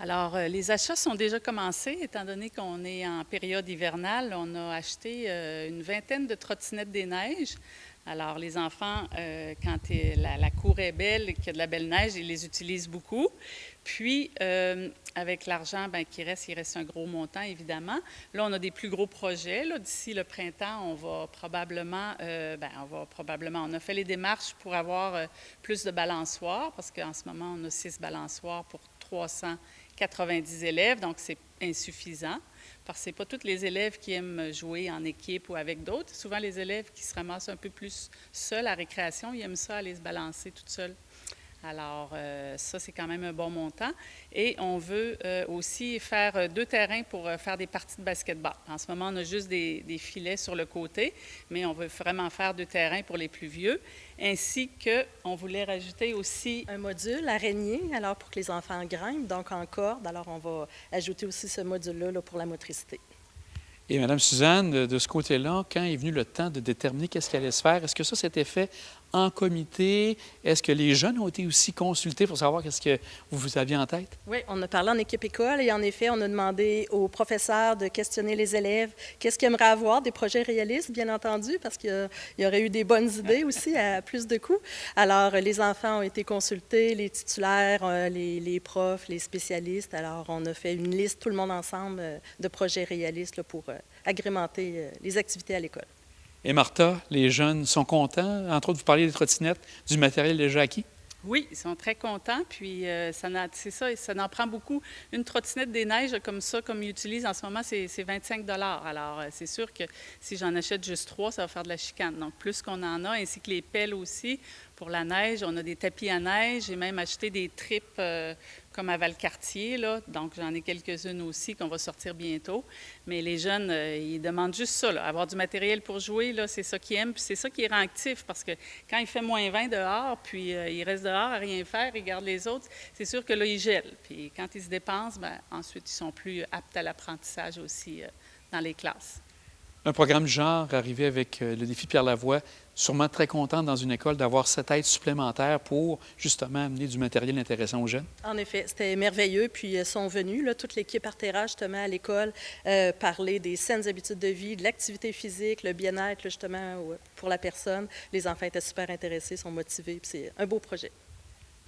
Alors, les achats sont déjà commencés, étant donné qu'on est en période hivernale. On a acheté une vingtaine de trottinettes des neiges. Alors, les enfants, quand la cour est belle et qu'il y a de la belle neige, ils les utilisent beaucoup. Puis, avec l'argent qui reste, il reste un gros montant, évidemment. Là, on a des plus gros projets. D'ici le printemps, on a fait les démarches pour avoir plus de balançoires, parce qu'en ce moment, on a 6 balançoires pour 390 élèves, donc c'est insuffisant, parce que ce n'est pas tous les élèves qui aiment jouer en équipe ou avec d'autres. Souvent, les élèves qui se ramassent un peu plus seuls à récréation, ils aiment ça aller se balancer tout seuls. Alors, ça, c'est quand même un bon montant. Et on veut aussi faire 2 terrains pour faire des parties de basketball. En ce moment, on a juste des filets sur le côté, mais on veut vraiment faire 2 terrains pour les plus vieux, ainsi qu'on voulait rajouter aussi un module araignée, alors pour que les enfants grimpent, donc en corde. Alors, on va ajouter aussi ce module-là pour la motricité. Et Mme Suzanne, de ce côté-là, quand est venu le temps de déterminer qu'est-ce qui allait se faire, est-ce que ça s'était fait en comité? Est-ce que les jeunes ont été aussi consultés pour savoir qu'est-ce que vous aviez en tête? Oui, on a parlé en équipe école et en effet, on a demandé aux professeurs de questionner les élèves qu'est-ce qu'ils aimeraient avoir, des projets réalistes, bien entendu, parce qu'il y aurait eu des bonnes idées aussi à plus de coûts. Alors, les enfants ont été consultés, les titulaires, les profs, les spécialistes. Alors, on a fait une liste, tout le monde ensemble, de projets réalistes là, pour agrémenter les activités à l'école. Et Martha, les jeunes sont contents? Entre autres, vous parliez des trottinettes, du matériel déjà acquis? Oui, ils sont très contents, puis c'est ça, ça en prend beaucoup. Une trottinette des neiges comme ça, comme ils utilisent en ce moment, c'est 25 $. Alors, c'est sûr que si j'en achète juste 3, ça va faire de la chicane. Donc, plus qu'on en a, ainsi que les pelles aussi, pour la neige, on a des tapis à neige. J'ai même acheté des tripes comme à Valcartier, là. Donc, j'en ai quelques-unes aussi qu'on va sortir bientôt. Mais les jeunes, ils demandent juste ça, là, avoir du matériel pour jouer, là, c'est ça qu'ils aiment, puis c'est ça qui les rend actifs, parce que quand il fait moins 20 dehors, puis ils restent dehors à rien faire, ils regardent les autres, c'est sûr que là, ils gèlent. Puis quand ils se dépensent, ensuite, ils sont plus aptes à l'apprentissage aussi dans les classes. Un programme du genre arrivé avec le défi Pierre Lavoie, sûrement très content dans une école d'avoir cette aide supplémentaire pour justement amener du matériel intéressant aux jeunes. En effet, c'était merveilleux. Puis ils sont venus, là, toute l'équipe Artera, justement, à l'école, parler des saines habitudes de vie, de l'activité physique, le bien-être, justement, pour la personne. Les enfants étaient super intéressés, sont motivés, puis c'est un beau projet.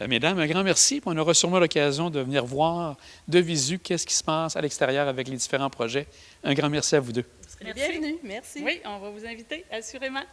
Mesdames, un grand merci. On aura sûrement l'occasion de venir voir de visu qu'est-ce qui se passe à l'extérieur avec les différents projets. Un grand merci à vous deux. Vous serez bienvenus. Merci. Oui, on va vous inviter, assurément.